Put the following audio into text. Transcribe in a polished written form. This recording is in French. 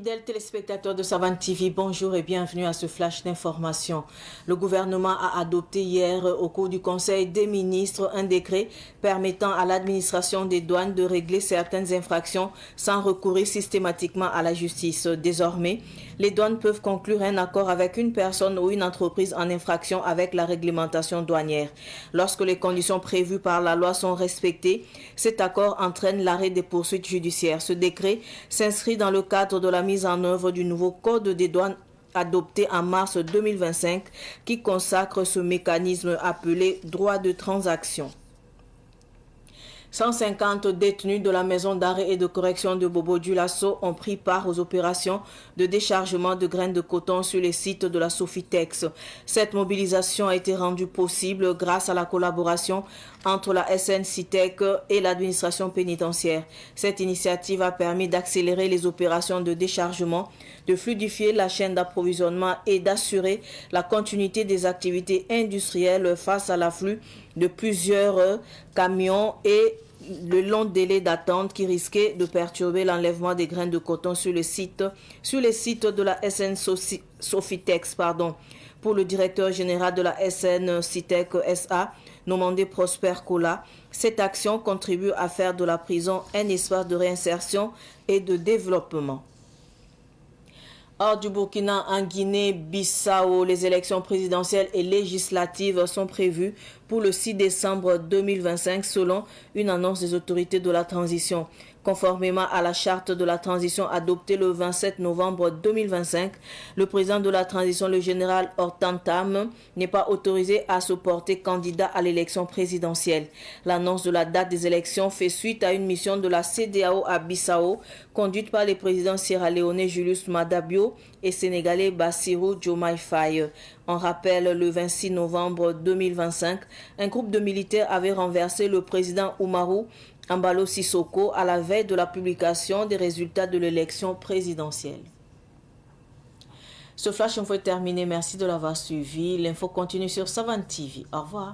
Fidèles téléspectateurs de Savane TV, bonjour et bienvenue à ce flash d'information. Le gouvernement a adopté hier au cours du Conseil des ministres un décret permettant à l'administration des douanes de régler certaines infractions sans recourir systématiquement à la justice. Désormais, les douanes peuvent conclure un accord avec une personne ou une entreprise en infraction avec la réglementation douanière. Lorsque les conditions prévues par la loi sont respectées, cet accord entraîne l'arrêt des poursuites judiciaires. Ce décret s'inscrit dans le cadre de la mise en œuvre du nouveau Code des douanes adopté en mars 2025 qui consacre ce mécanisme appelé droit de transaction. 150 détenus de la maison d'arrêt et de correction de Bobo-Dioulasso ont pris part aux opérations de déchargement de graines de coton sur les sites de la Sofitex. Cette mobilisation a été rendue possible grâce à la collaboration entre la SN-Citec et l'administration pénitentiaire. Cette initiative a permis d'accélérer les opérations de déchargement, de fluidifier la chaîne d'approvisionnement et d'assurer la continuité des activités industrielles face à l'afflux de plusieurs camions et le long délai d'attente qui risquait de perturber l'enlèvement des graines de coton sur les sites de la SN Sofitex. Pour le directeur général de la SN Citec SA, Nomandé Prosper Kola, cette action contribue à faire de la prison un espace de réinsertion et de développement. Hors du Burkina, en Guinée-Bissau, les élections présidentielles et législatives sont prévues pour le 6 décembre 2025 selon une annonce des autorités de la transition. Conformément à la charte de la transition adoptée le 27 novembre 2025, le président de la transition, le général Hortan Tam, n'est pas autorisé à se porter candidat à l'élection présidentielle. L'annonce de la date des élections fait suite à une mission de la CEDEAO à Bissau, conduite par les présidents sierra-léonais Julius Maada Bio et sénégalais Bassirou Diomaye Faye. En rappel, le 26 novembre 2025, un groupe de militaires avait renversé le président Oumarou Embalo Sissoko à la veille de la publication des résultats de l'élection présidentielle. Ce flash info est terminé. Merci de l'avoir suivi. L'info continue sur Savane TV. Au revoir.